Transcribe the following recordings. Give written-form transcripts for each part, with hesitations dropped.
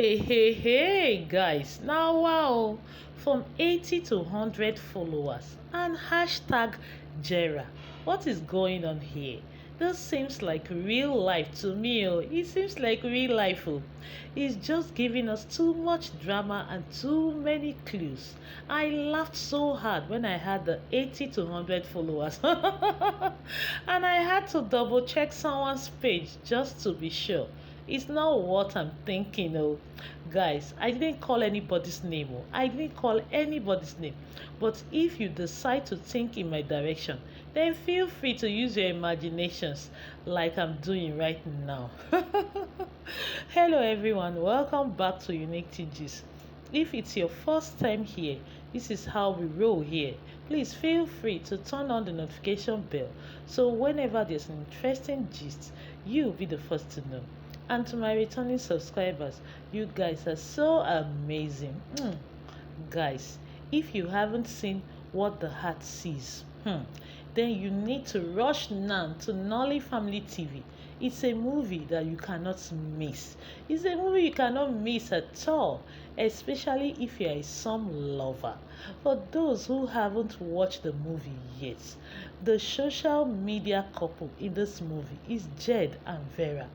Hey, guys. Now, wow, from 80 to 100 followers and hashtag Jera. What is going on here? This seems like real life to me. Oh. It seems like real life. Oh. It's just giving us too much drama and too many clues. I laughed so hard when I had the 80 to 100 followers. And I had to double check someone's page just to be sure. It's not what I'm thinking, oh. Guys, I didn't call anybody's name, oh. I didn't call anybody's name. But if you decide to think in my direction, then feel free to use your imaginations like I'm doing right now. Hello, everyone. Welcome back to Unique TGs. If it's your first time here, this is how we roll here. Please feel free to turn on the notification bell so whenever there's an interesting gist, you'll be the first to know. And to my returning subscribers, you guys are so amazing. Guys, if you haven't seen What the Heart Sees, then you need to rush now to Nolly Family TV. It's a movie that you cannot miss. It's a movie you cannot miss at all, especially if you're a Psalm lover. For those who haven't watched the movie yet, the social media couple in this movie is Jed and Vera,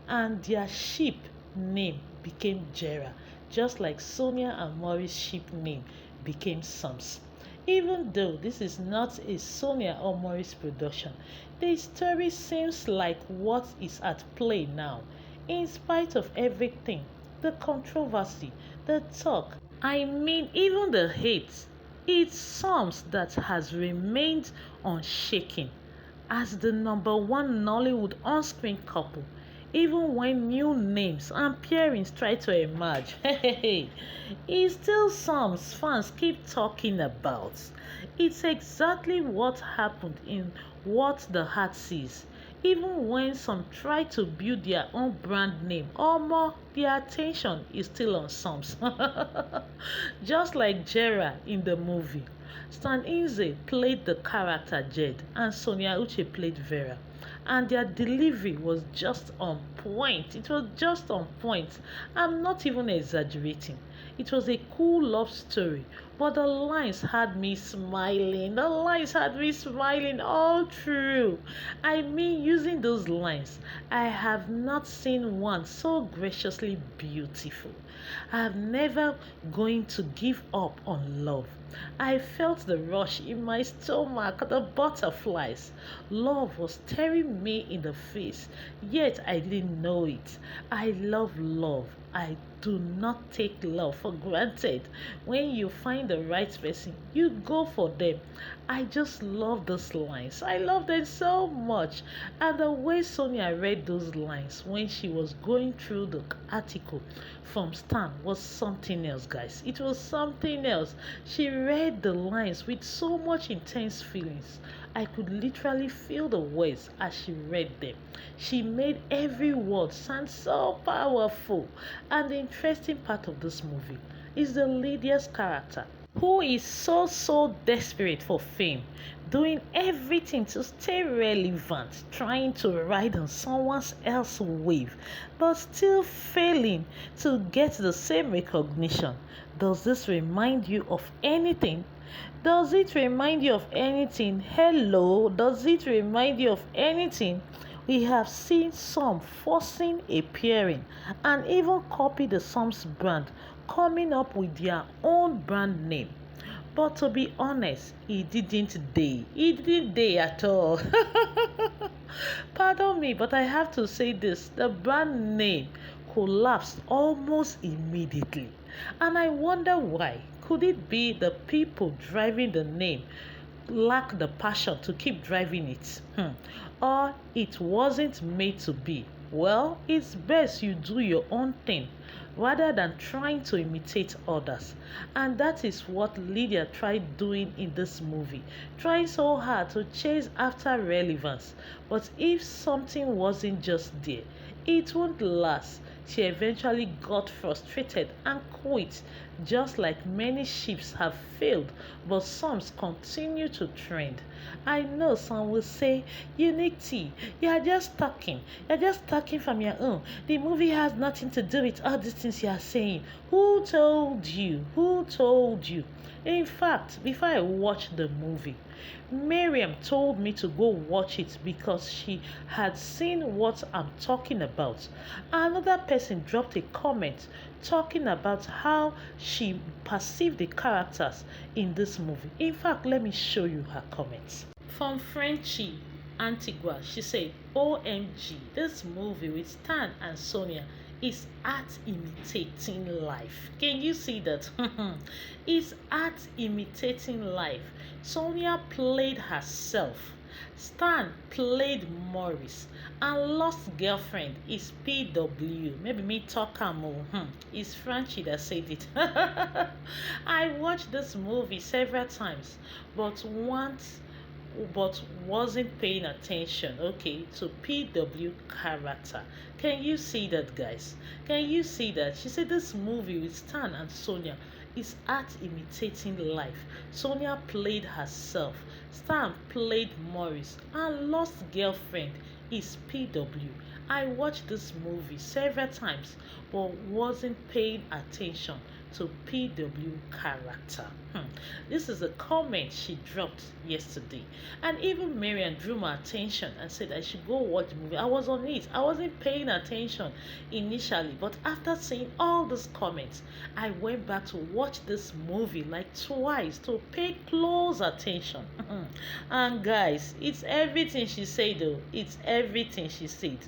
and their sheep name became Jera, just like Sonia and Maurice's sheep name became Psalms. Even though this is not a Sonia or Maurice production, the story seems like what is at play now. In spite of everything, the controversy, the talk, even the hate, it's Psalms that has remained unshaken as the number one Nollywood on-screen couple, even when new names and pairings try to emerge. It's still Psalms fans keep talking about. It's exactly what happened in What the Heart Sees. Even when some try to build their own brand name, or more, their attention is still on Psalms. Just like Jera in the movie. Stan Inze played the character Jed and Sonia Uche played Vera. And their delivery was just on point. It was just on point. I'm not even exaggerating. It was a cool love story, but the lines had me smiling. The lines had me smiling all through. I mean, using those lines, I have not seen one so graciously beautiful. I have never going to give up on love. I felt the rush in my stomach, the butterflies. Love was staring me in the face, yet I didn't know it. I love love. I do not take love for granted. When you find the right person, you go for them. I just love those lines. I love them so much. And the way Sonia read those lines when she was going through the article from Stan was something else, guys. It was something else. She read the lines with so much intense feelings. I could literally feel the words as she read them. She made every word sound so powerful. And the interesting part of this movie is the Lydia's character, who is so desperate for fame, doing everything to stay relevant, trying to ride on someone else's wave, but still failing to get the same recognition. Does this remind you of anything? Does it remind you of anything? Hello, does it remind you of anything? We have seen some forcing a pairing and even copy the Psalms brand, coming up with their own brand name. But to be honest, he didn't day. He didn't day at all. Pardon me, but I have to say this. The brand name collapsed almost immediately. And I wonder why. Could it be the people driving the name lack the passion to keep driving it? Or it wasn't made to be? Well, it's best you do your own thing rather than trying to imitate others. And that is what Lydia tried doing in this movie, trying so hard to chase after relevance. But if something wasn't just there, it won't last. she eventually got frustrated and quit, just like many ships have failed, but some continue to trend. I know some will say, Unity, you are just talking. You're just talking from your own. The movie has nothing to do with all these things you are saying. Who told you? Who told you? In fact, before I watched the movie, Miriam told me to go watch it because she had seen what I'm talking about. Another person dropped a comment talking about how she perceived the characters in this movie. In fact, let me show you her comments. From Frenchie Antigua, she said, OMG, this movie with Stan and Sonia is art imitating life. Can you see that? It's art imitating life. Sonia played herself. Stan played Maurice. And Lost Girlfriend is PW. Maybe me talk more. It's Franchi that said it. I watched this movie several times, but wasn't paying attention, okay, to PW character. Can you see that, guys? Can you see that? She said this movie with Stan and Sonia is art imitating life. Sonia played herself, Stan played Maurice, and Lost Girlfriend is PW. I watched this movie several times but wasn't paying attention to PW character. This is a comment she dropped yesterday. And even Marian drew my attention and said I should go watch the movie. I was on it. I wasn't paying attention initially, but after seeing all these comments, I went back to watch this movie like twice to pay close attention. And guys, it's everything she said though. It's everything she said.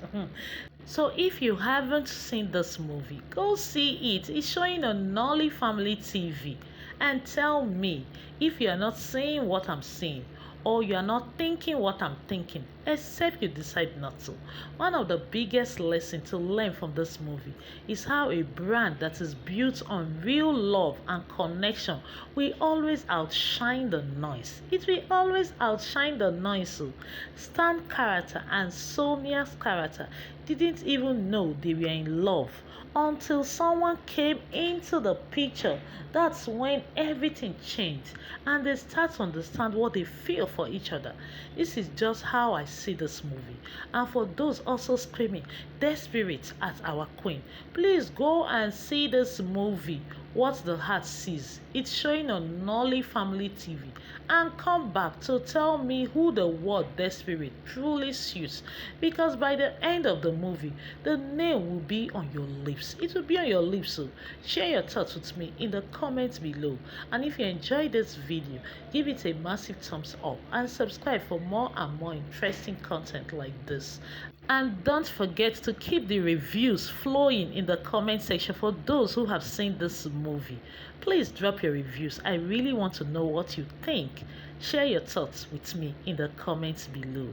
So if you haven't seen this movie, go see it. It's showing on Nolly Family TV. And tell me if you are not seeing what I'm seeing or you are not thinking what I'm thinking, except you decide not to. One of the biggest lessons to learn from this movie is how a brand that is built on real love and connection will always outshine the noise. It will always outshine the noise. So, Stan's character and Sonia's character didn't even know they were in love until someone came into the picture. That's when everything changed and they start to understand what they feel for each other. This is just how I see this movie. And for those also screaming desperate at our queen, please go and see this movie, What the Heart Sees. It's showing on Nolly Family TV. And come back to tell me who the word desperate truly suits, because by the end of the movie the name will be on your lips. It will be on your lips. So share your thoughts with me in the comments below, and if you enjoyed this video, give it a massive thumbs up and subscribe for more and more interesting content like this. And don't forget to keep the reviews flowing in the comment section for those who have seen this movie. Please drop your reviews. I really want to know what you think. Share your thoughts with me in the comments below.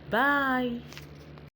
Bye.